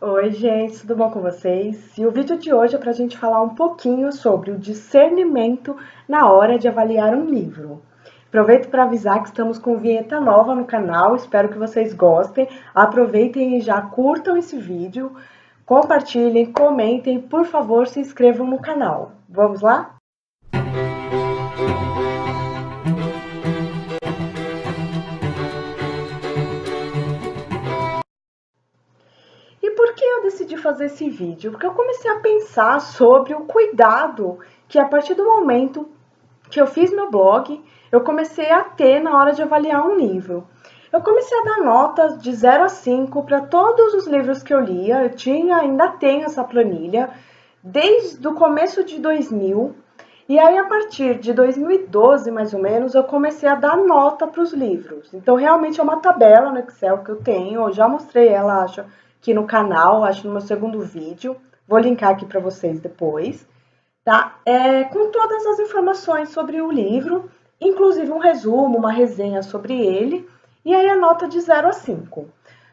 Oi, gente, tudo bom com vocês? E o vídeo de hoje é para a gente falar um pouquinho sobre o discernimento na hora de avaliar um livro. Aproveito para avisar que estamos com vinheta nova no canal, espero que vocês gostem. Aproveitem e já curtam esse vídeo, compartilhem, comentem, por favor, se inscrevam no canal. Vamos lá? E por que eu decidi fazer esse vídeo? Porque eu comecei a pensar sobre o cuidado que a partir do momento que eu fiz meu blog, eu comecei a ter na hora de avaliar um livro. Eu comecei a dar notas de 0 a 5 para todos os livros que eu lia. Eu tinha, ainda tenho essa planilha, desde o começo de 2000. E aí, a partir de 2012, mais ou menos, eu comecei a dar nota para os livros. Então, realmente é uma tabela no Excel que eu tenho. Eu já mostrei ela, acho, aqui no canal, acho no meu segundo vídeo. Vou linkar aqui para vocês depois, tá? Com todas as informações sobre o livro, inclusive um resumo, uma resenha sobre ele, e aí a nota de 0 a 5.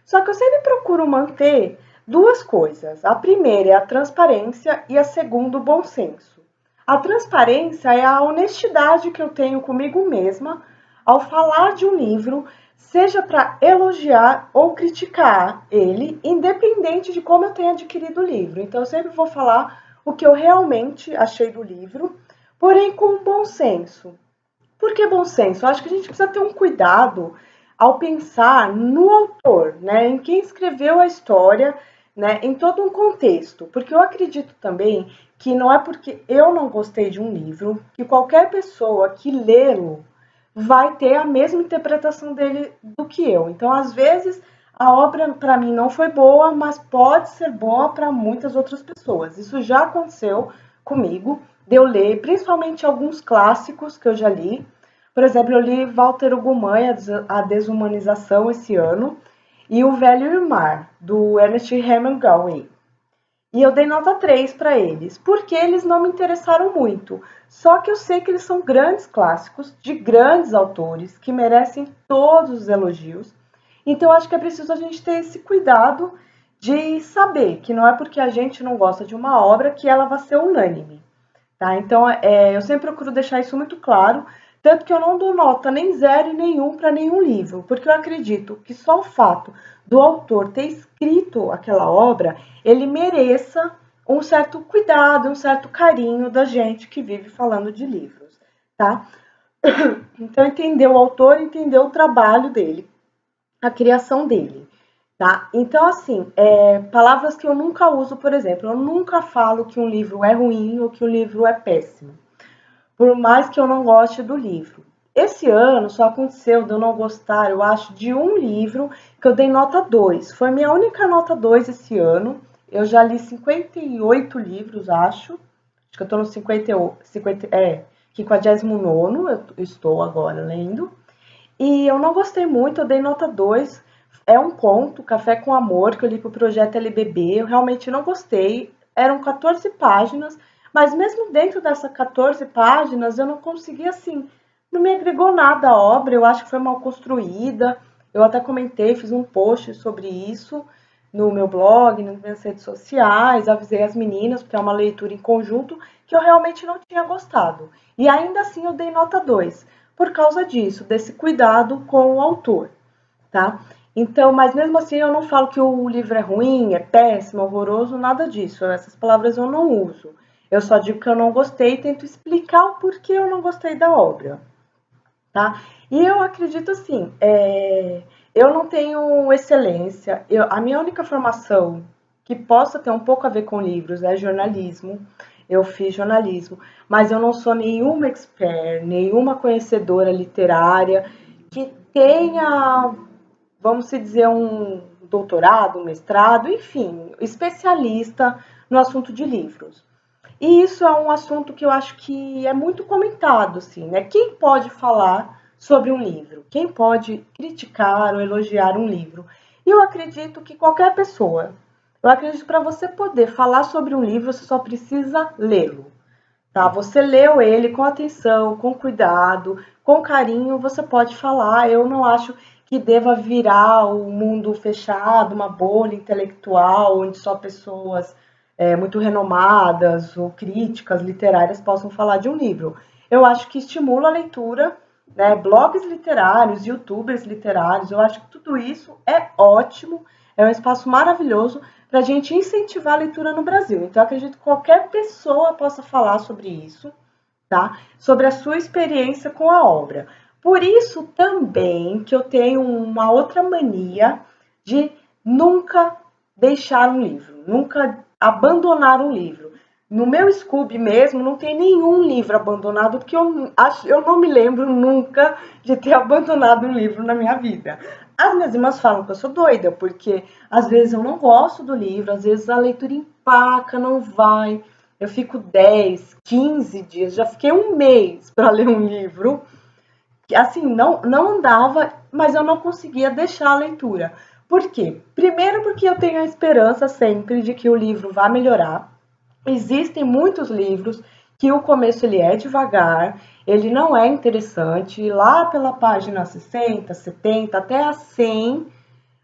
Só que eu sempre procuro manter duas coisas. A primeira é a transparência e a segunda o bom senso. A transparência é a honestidade que eu tenho comigo mesma ao falar de um livro, seja para elogiar ou criticar ele, independente de como eu tenha adquirido o livro. Então, eu sempre vou falar o que eu realmente achei do livro, porém com bom senso. Por que bom senso? Eu acho que a gente precisa ter um cuidado ao pensar no autor, né, em quem escreveu a história, né, em todo um contexto, porque eu acredito também que não é porque eu não gostei de um livro que qualquer pessoa que lê-lo vai ter a mesma interpretação dele do que eu. Então, às vezes, a obra para mim não foi boa, mas pode ser boa para muitas outras pessoas. Isso já aconteceu comigo, de eu ler, principalmente alguns clássicos que eu já li. Por exemplo, eu li Walter Ugumãe, A Desumanização, esse ano, e O Velho e o Mar, do Ernest Hemingway. E eu dei nota 3 para eles, porque eles não me interessaram muito. Só que eu sei que eles são grandes clássicos, de grandes autores, que merecem todos os elogios. Então, eu acho que é preciso a gente ter esse cuidado de saber que não é porque a gente não gosta de uma obra que ela vai ser unânime. Tá? Então, eu sempre procuro deixar isso muito claro, tanto que eu não dou nota nem 0 e nenhum para nenhum livro, porque eu acredito que só o fato do autor ter escrito aquela obra, ele mereça um certo cuidado, um certo carinho da gente que vive falando de livros, tá? Então, entender o autor, entender o trabalho dele, a criação dele. Tá? Então, assim, palavras que eu nunca uso, por exemplo, eu nunca falo que um livro é ruim ou que um livro é péssimo, por mais que eu não goste do livro. Esse ano só aconteceu de eu não gostar, eu acho, de um livro que eu dei nota 2. Foi minha única nota 2 esse ano. Eu já li 58 livros, acho. Acho que eu tô no 59º, eu estou agora lendo. E eu não gostei muito, eu dei nota 2. É um conto, Café com Amor, que eu li pro projeto LBB. Eu realmente não gostei. Eram 14 páginas, mas mesmo dentro dessas 14 páginas, eu não consegui, assim, não me agregou nada à obra. Eu acho que foi mal construída. Eu até comentei, fiz um post sobre isso no meu blog, nas minhas redes sociais, avisei as meninas, porque é uma leitura em conjunto, que eu realmente não tinha gostado. E ainda assim eu dei nota 2 por causa disso, desse cuidado com o autor, tá? Então, mas mesmo assim eu não falo que o livro é ruim, é péssimo, horroroso, nada disso. Essas palavras eu não uso. Eu só digo que eu não gostei e tento explicar o porquê eu não gostei da obra, tá? E eu acredito assim, eu não tenho excelência. A minha única formação que possa ter um pouco a ver com livros é jornalismo. Eu fiz jornalismo, mas eu não sou nenhuma expert, nenhuma conhecedora literária que tenha, vamos se dizer, um doutorado, um mestrado, enfim, especialista no assunto de livros. E isso é um assunto que eu acho que é muito comentado, assim, né? Quem pode falar sobre um livro? Quem pode criticar ou elogiar um livro? E eu acredito que qualquer pessoa. Eu acredito que para você poder falar sobre um livro, você só precisa lê-lo. Tá? Você leu ele com atenção, com cuidado, com carinho, você pode falar. Eu não acho que deva virar o mundo fechado, uma bolha intelectual, onde só pessoas muito renomadas ou críticas literárias possam falar de um livro. Eu acho que estimula a leitura, né? Blogs literários, youtubers literários, eu acho que tudo isso é ótimo, é um espaço maravilhoso para a gente incentivar a leitura no Brasil. Então, eu acredito que qualquer pessoa possa falar sobre isso, tá? Sobre a sua experiência com a obra. Por isso também que eu tenho uma outra mania de nunca deixar um livro, nunca abandonar um livro. No meu Scooby mesmo não tem nenhum livro abandonado, porque eu não me lembro nunca de ter abandonado um livro na minha vida. As minhas irmãs falam que eu sou doida, porque às vezes eu não gosto do livro, às vezes a leitura empaca, não vai. Eu fico 10, 15 dias, já fiquei um mês para ler um livro, que assim, não andava, mas eu não conseguia deixar a leitura. Por quê? Primeiro porque eu tenho a esperança sempre de que o livro vá melhorar. Existem muitos livros que o começo ele é devagar, ele não é interessante, e lá pela página 60, 70, até a 100,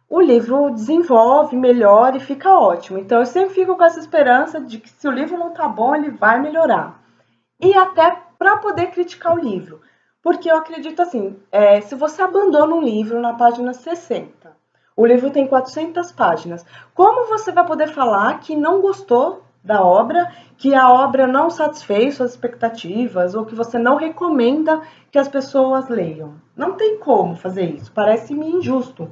o livro desenvolve, melhora e fica ótimo. Então eu sempre fico com essa esperança de que se o livro não tá bom, ele vai melhorar. E até para poder criticar o livro. Porque eu acredito assim, se você abandona um livro na página 60, o livro tem 400 páginas, como você vai poder falar que não gostou da obra, que a obra não satisfez suas expectativas, ou que você não recomenda que as pessoas leiam? Não tem como fazer isso, parece-me injusto,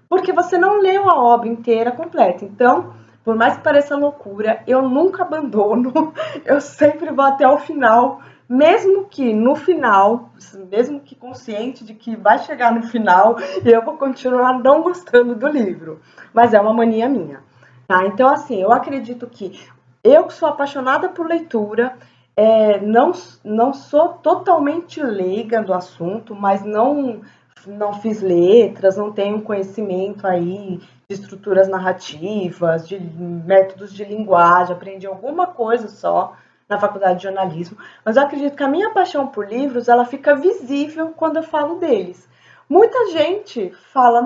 porque você não leu a obra inteira completa. Então, por mais que pareça loucura, eu nunca abandono, eu sempre vou até o final, mesmo que no final, mesmo que consciente de que vai chegar no final, eu vou continuar não gostando do livro. Mas é uma mania minha, tá? Então, assim, eu acredito que eu que sou apaixonada por leitura, não sou totalmente leiga do assunto, mas não fiz letras, não tenho conhecimento aí de estruturas narrativas, de métodos de linguagem, aprendi alguma coisa só na faculdade de jornalismo, mas eu acredito que a minha paixão por livros, ela fica visível quando eu falo deles. Muita gente fala,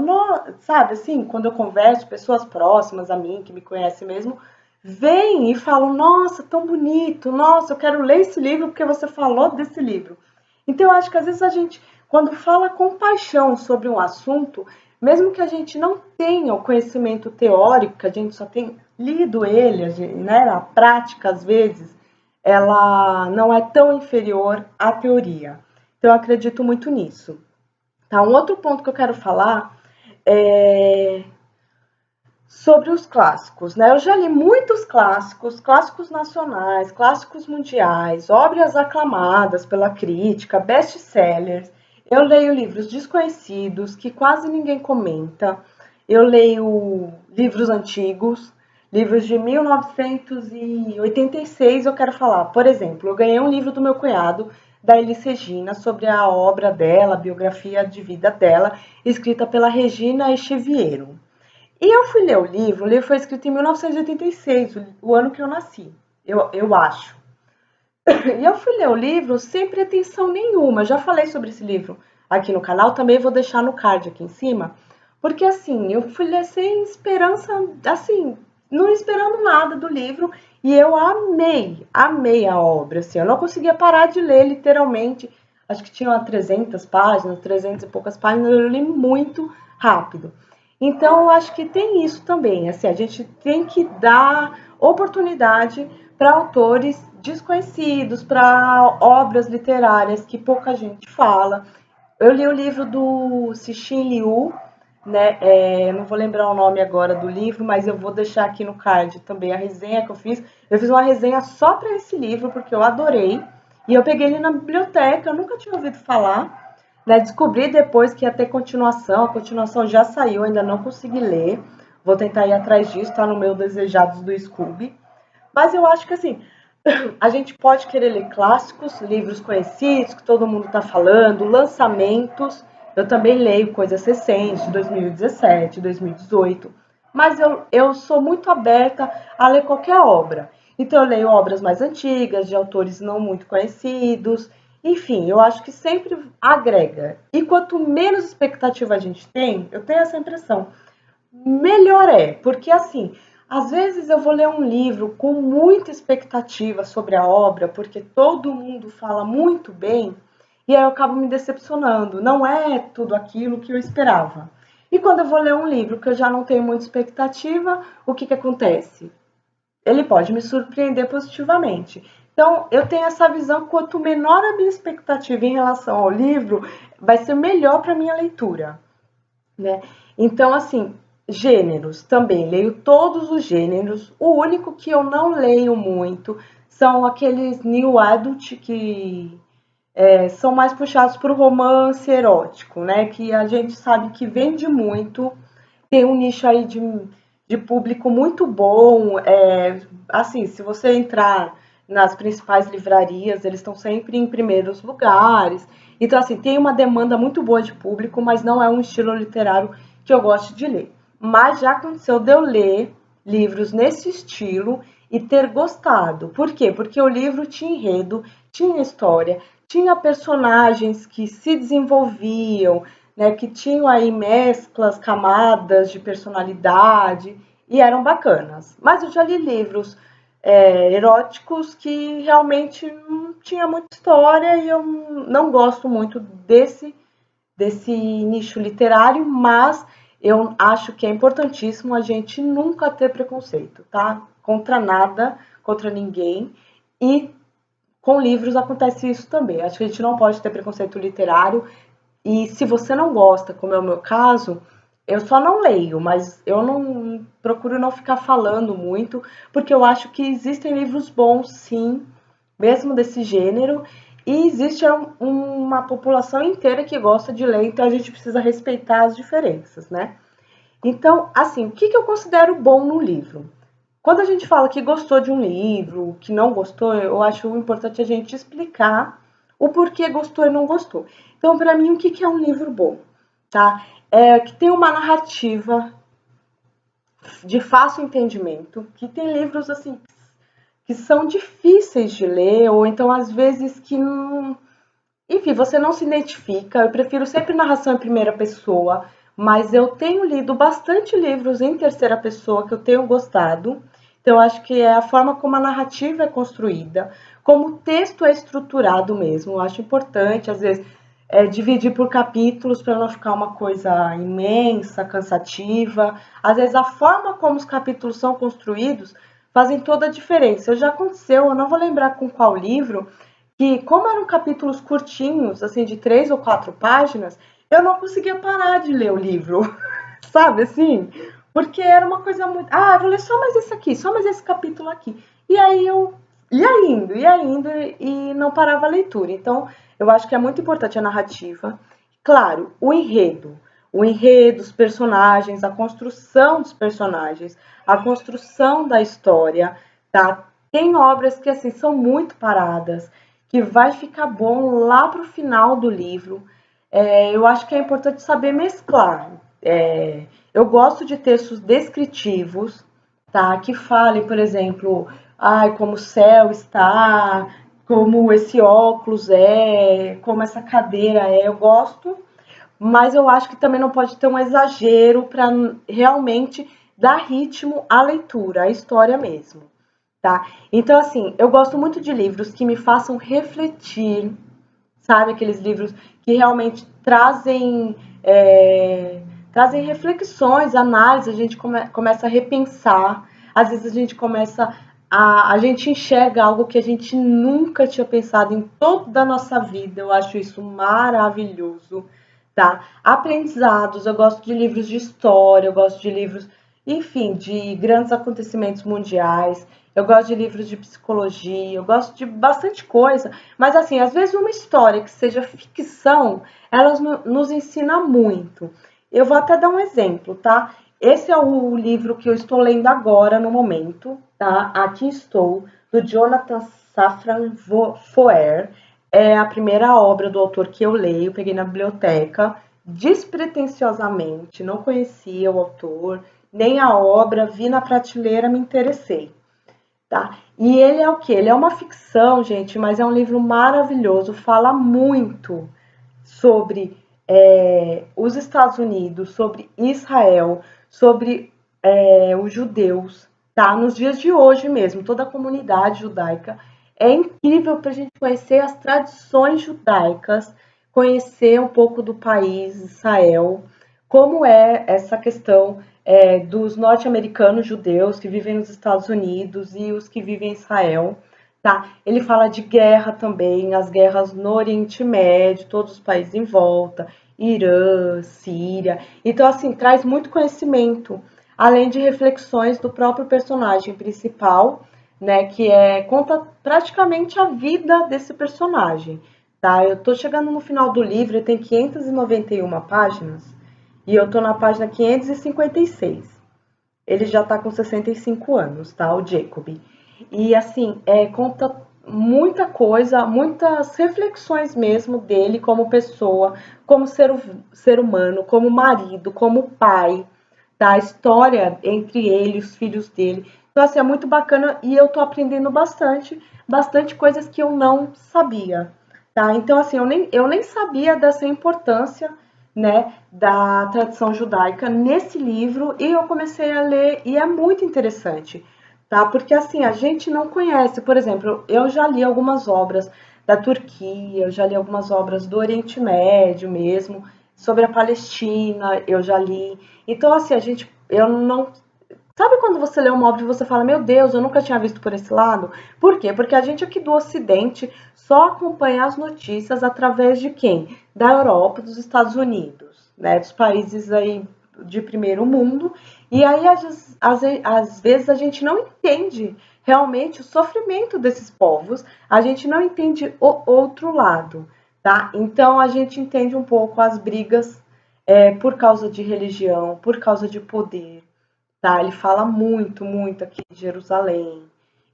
sabe assim, quando eu converso, pessoas próximas a mim, que me conhecem mesmo, vêm e falam, nossa, tão bonito, nossa, eu quero ler esse livro porque você falou desse livro. Então, eu acho que às vezes a gente, quando fala com paixão sobre um assunto, mesmo que a gente não tenha o conhecimento teórico, que a gente só tem lido ele, né, a prática às vezes, ela não é tão inferior à teoria. Então, eu acredito muito nisso. Tá? Um outro ponto que eu quero falar é sobre os clássicos, né? Eu já li muitos clássicos, clássicos nacionais, clássicos mundiais, obras aclamadas pela crítica, best-sellers. Eu leio livros desconhecidos que quase ninguém comenta. Eu leio livros antigos, livros de 1986, eu quero falar. Por exemplo, eu ganhei um livro do meu cunhado, da Elis Regina, sobre a obra dela, a biografia de vida dela, escrita pela Regina Echeviero. E eu fui ler o livro foi escrito em 1986, o ano que eu nasci, eu acho. E eu fui ler o livro sem pretensão nenhuma. Eu já falei sobre esse livro aqui no canal, também vou deixar no card aqui em cima. Porque assim, eu fui ler sem esperança, assim, não esperando nada do livro. E eu amei a obra, assim. Eu não conseguia parar de ler, literalmente. Acho que tinha 300 páginas, 300 e poucas páginas. Eu li muito rápido. Então, eu acho que tem isso também. Assim, a gente tem que dar oportunidade para autores desconhecidos, para obras literárias que pouca gente fala. Eu li o livro do Cixin Liu, né? Não vou lembrar o nome agora do livro, mas eu vou deixar aqui no card também a resenha que eu fiz. Eu fiz uma resenha só para esse livro, porque eu adorei. E eu peguei ele na biblioteca, eu nunca tinha ouvido falar. Né? Descobri depois que ia ter continuação, a continuação já saiu, ainda não consegui ler. Vou tentar ir atrás disso, tá no meu Desejados do Scooby. Mas eu acho que assim, a gente pode querer ler clássicos, livros conhecidos, que todo mundo está falando, lançamentos. Eu também leio coisas recentes, de 2017, 2018. Mas eu sou muito aberta a ler qualquer obra. Então, eu leio obras mais antigas, de autores não muito conhecidos. Enfim, eu acho que sempre agrega. E quanto menos expectativa a gente tem, eu tenho essa impressão, melhor é. Porque assim, às vezes eu vou ler um livro com muita expectativa sobre a obra, porque todo mundo fala muito bem, e aí eu acabo me decepcionando. Não é tudo aquilo que eu esperava. E quando eu vou ler um livro que eu já não tenho muita expectativa, o que acontece? Ele pode me surpreender positivamente. Então, eu tenho essa visão, quanto menor a minha expectativa em relação ao livro, vai ser melhor para minha leitura, né? Então, assim, gêneros também, leio todos os gêneros. O único que eu não leio muito são aqueles new adult que são mais puxados para o romance erótico, né? Que a gente sabe que vende muito, tem um nicho aí de público muito bom. Assim, se você entrar nas principais livrarias, eles estão sempre em primeiros lugares. Então, assim, tem uma demanda muito boa de público, mas não é um estilo literário que eu gosto de ler. Mas já aconteceu de eu ler livros nesse estilo e ter gostado. Por quê? Porque o livro tinha enredo, tinha história, tinha personagens que se desenvolviam, né, que tinham aí mesclas, camadas de personalidade e eram bacanas. Mas eu já li livros eróticos que realmente não tinha muita história e eu não gosto muito desse nicho literário, mas eu acho que é importantíssimo a gente nunca ter preconceito, tá? Contra nada, contra ninguém. E com livros acontece isso também. Acho que a gente não pode ter preconceito literário. E se você não gosta, como é o meu caso, eu só não leio, mas eu não procuro não ficar falando muito, porque eu acho que existem livros bons, sim, mesmo desse gênero, e existe uma população inteira que gosta de ler, então a gente precisa respeitar as diferenças, né? Então, assim, o que eu considero bom no livro? Quando a gente fala que gostou de um livro, que não gostou, eu acho importante a gente explicar o porquê gostou e não gostou. Então, para mim, o que é um livro bom? Tá? É que tem uma narrativa de fácil entendimento, que tem livros assim que são difíceis de ler, ou então às vezes que não, enfim, você não se identifica. Eu prefiro sempre narração em primeira pessoa, mas eu tenho lido bastante livros em terceira pessoa que eu tenho gostado. Então, eu acho que é a forma como a narrativa é construída, como o texto é estruturado mesmo. Eu acho importante, às vezes, dividir por capítulos para não ficar uma coisa imensa, cansativa. Às vezes, a forma como os capítulos são construídos fazem toda a diferença. Já aconteceu, eu não vou lembrar com qual livro, que como eram capítulos curtinhos, assim, de 3 ou 4 páginas, eu não conseguia parar de ler o livro, sabe assim? Porque era uma coisa muito. Ah, eu vou ler só mais esse aqui, só mais esse capítulo aqui. E aí eu ia indo e não parava a leitura. Então, eu acho que é muito importante a narrativa. Claro, o enredo. O enredo, os personagens, a construção dos personagens, a construção da história, tá? Tem obras que, assim, são muito paradas, que vai ficar bom lá pro final do livro. Eu acho que é importante saber mesclar. Eu gosto de textos descritivos, tá? Que falem, por exemplo, ai, como o céu está, como esse óculos é, como essa cadeira é. Eu gosto, mas eu acho que também não pode ter um exagero para realmente dar ritmo à leitura, à história mesmo, tá? Então, assim, eu gosto muito de livros que me façam refletir, sabe? Aqueles livros que realmente trazem reflexões, análise, a gente começa a repensar, às vezes a gente começa a gente enxerga algo que a gente nunca tinha pensado em toda a nossa vida. Eu acho isso maravilhoso, tá? Aprendizados, eu gosto de livros de história, eu gosto de livros, enfim, de grandes acontecimentos mundiais. Eu gosto de livros de psicologia, eu gosto de bastante coisa, mas assim, às vezes uma história que seja ficção, ela nos ensina muito. Eu vou até dar um exemplo, tá? Esse é o livro que eu estou lendo agora, no momento, tá? Aqui estou, do Jonathan Safran Foer. É a primeira obra do autor que eu leio, peguei na biblioteca, despretensiosamente, não conhecia o autor, nem a obra, vi na prateleira, me interessei. tá? E ele é o quê? Ele é uma ficção, gente, mas é um livro maravilhoso, fala muito sobre os Estados Unidos, sobre Israel, sobre os judeus, tá? Nos dias de hoje mesmo, toda a comunidade judaica. É incrível para a gente conhecer as tradições judaicas, conhecer um pouco do país Israel, como é essa questão dos norte-americanos judeus que vivem nos Estados Unidos e os que vivem em Israel. Tá? Ele fala de guerra também, as guerras no Oriente Médio, todos os países em volta, Irã, Síria. Então, assim, traz muito conhecimento, além de reflexões do próprio personagem principal, né, que conta praticamente a vida desse personagem, tá? Eu tô chegando no final do livro, ele tem 591 páginas, e eu tô na página 556. Ele já tá com 65 anos, tá? O Jacob. E assim, conta muita coisa, muitas reflexões mesmo dele como pessoa, como ser humano, como marido, como pai, tá? A história entre ele e os filhos dele. Então, assim, é muito bacana e eu tô aprendendo bastante coisas que eu não sabia, tá? Então, assim, eu nem sabia dessa importância, né, da tradição judaica nesse livro e eu comecei a ler e é muito interessante, tá? Porque assim, a gente não conhece, por exemplo, eu já li algumas obras da Turquia, eu já li algumas obras do Oriente Médio mesmo, sobre a Palestina, eu já li. Então assim, eu não. Sabe quando você lê uma obra e você fala, meu Deus, eu nunca tinha visto por esse lado? Por quê? Porque a gente aqui do Ocidente só acompanha as notícias através de quem? Da Europa, dos Estados Unidos, né? Dos países aí de primeiro mundo. E aí, às vezes, a gente não entende realmente o sofrimento desses povos, a gente não entende o outro lado, tá? Então, a gente entende um pouco as brigas por causa de religião, por causa de poder, tá? Ele fala muito, muito aqui de Jerusalém.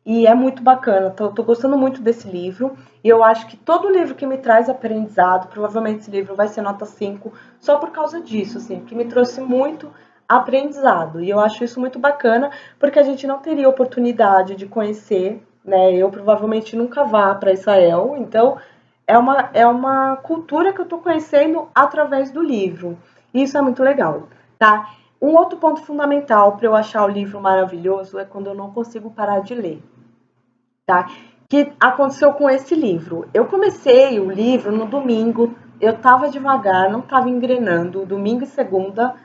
E é muito bacana, tô gostando muito desse livro. E eu acho que todo livro que me traz aprendizado, provavelmente esse livro vai ser nota 5 só por causa disso, assim, que me trouxe muito aprendizado. E eu acho isso muito bacana, porque a gente não teria oportunidade de conhecer, né? Eu provavelmente nunca vá para Israel, então é uma cultura que eu tô conhecendo através do livro. E isso é muito legal, tá? Um outro ponto fundamental para eu achar o livro maravilhoso é quando eu não consigo parar de ler, tá? Que aconteceu com esse livro. Eu comecei o livro no domingo, eu tava devagar, não tava engrenando, domingo e segunda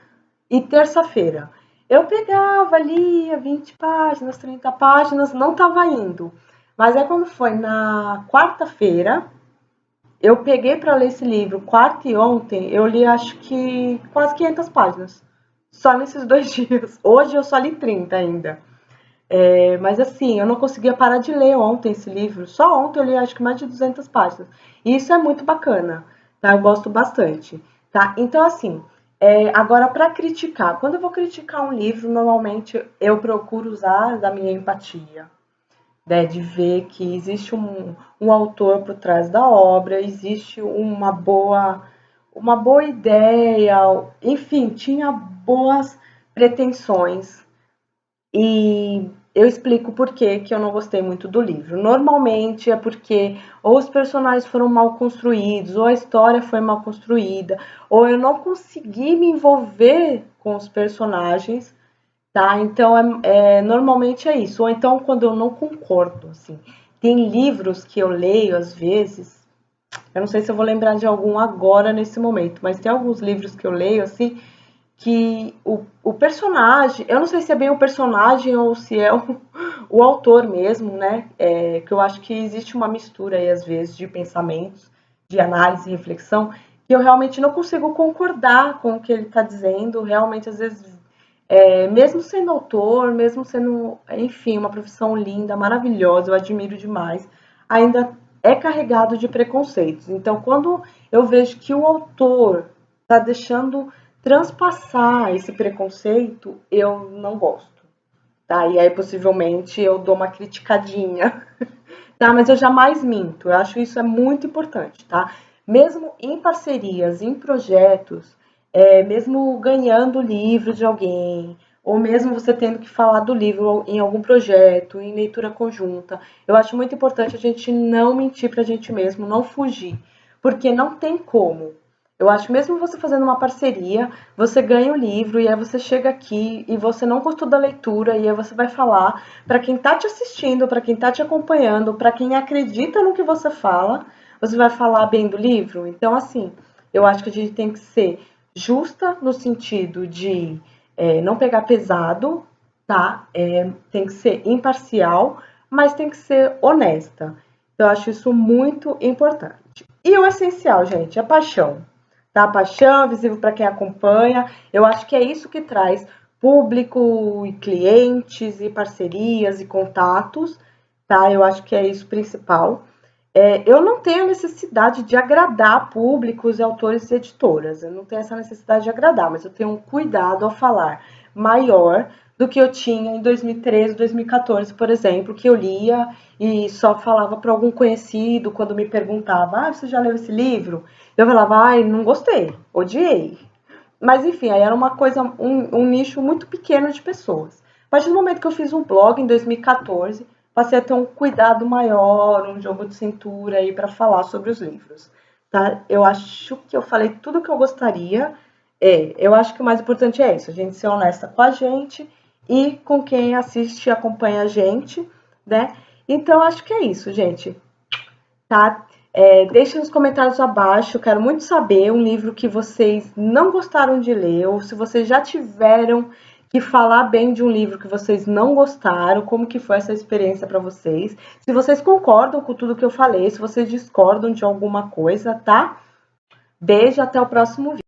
e terça-feira. Eu pegava, lia 20 páginas, 30 páginas, não tava indo. Mas é quando foi na quarta-feira, eu peguei para ler esse livro, quarta e ontem, eu li acho que quase 500 páginas. Só nesses 2 dias. Hoje eu só li 30 ainda. Mas assim, eu não conseguia parar de ler ontem esse livro. Só ontem eu li acho que mais de 200 páginas. E isso é muito bacana, tá? Eu gosto bastante, tá? Então assim, agora para criticar. Quando eu vou criticar um livro, normalmente eu procuro usar da minha empatia, né, de ver que existe um autor por trás da obra, existe uma boa ideia, enfim, tinha boas pretensões. E eu explico por que eu não gostei muito do livro. Normalmente é porque ou os personagens foram mal construídos, ou a história foi mal construída, ou eu não consegui me envolver com os personagens, tá? Então, normalmente é isso. Ou então, quando eu não concordo, assim. Tem livros que eu leio, às vezes, eu não sei se eu vou lembrar de algum agora, nesse momento, mas tem alguns livros que eu leio, assim, que o personagem, eu não sei se é bem o personagem ou se é o autor mesmo, né? Que eu acho que existe uma mistura aí, às vezes, de pensamentos, de análise e reflexão, que eu realmente não consigo concordar com o que ele está dizendo. Realmente, às vezes, mesmo sendo autor, mesmo sendo, enfim, uma profissão linda, maravilhosa, eu admiro demais, ainda é carregado de preconceitos. Então, quando eu vejo que o autor está deixando transpassar esse preconceito, eu não gosto, tá? E aí, possivelmente, eu dou uma criticadinha, tá? Mas eu jamais minto, eu acho isso é muito importante, tá? Mesmo em parcerias, em projetos, mesmo ganhando livro de alguém, ou mesmo você tendo que falar do livro em algum projeto, em leitura conjunta. Eu acho muito importante a gente não mentir pra gente mesmo, não fugir, porque não tem como. Eu acho mesmo você fazendo uma parceria, você ganha o livro e aí você chega aqui e você não gostou da leitura e aí você vai falar para quem tá te assistindo, para quem tá te acompanhando, para quem acredita no que você fala, você vai falar bem do livro. Então, assim, eu acho que a gente tem que ser justa no sentido de não pegar pesado, tá? Tem que ser imparcial, mas tem que ser honesta. Eu acho isso muito importante. E o essencial, gente, é paixão. Tá? Paixão, visível para quem acompanha. Eu acho que é isso que traz público e clientes e parcerias e contatos, tá? Eu acho que é isso principal. Eu não tenho necessidade de agradar públicos, autores e editoras. Eu não tenho essa necessidade de agradar, mas eu tenho um cuidado ao falar maior do que eu tinha em 2013, 2014, por exemplo, que eu lia e só falava para algum conhecido quando me perguntava: "Ah, você já leu esse livro?" Eu falava: "Ai, não gostei, odiei." Mas enfim, aí era uma coisa, um nicho muito pequeno de pessoas. A partir do momento que eu fiz um blog em 2014, passei a ter um cuidado maior, um jogo de cintura aí para falar sobre os livros. Tá? Eu acho que eu falei tudo o que eu gostaria. Eu acho que o mais importante é isso, a gente ser honesta com a gente e com quem assiste e acompanha a gente, né? Então acho que é isso, gente, tá? Deixe nos comentários abaixo, eu quero muito saber um livro que vocês não gostaram de ler, ou se vocês já tiveram que falar bem de um livro que vocês não gostaram, como que foi essa experiência para vocês. Se vocês concordam com tudo que eu falei, se vocês discordam de alguma coisa, tá? Beijo, até o próximo vídeo.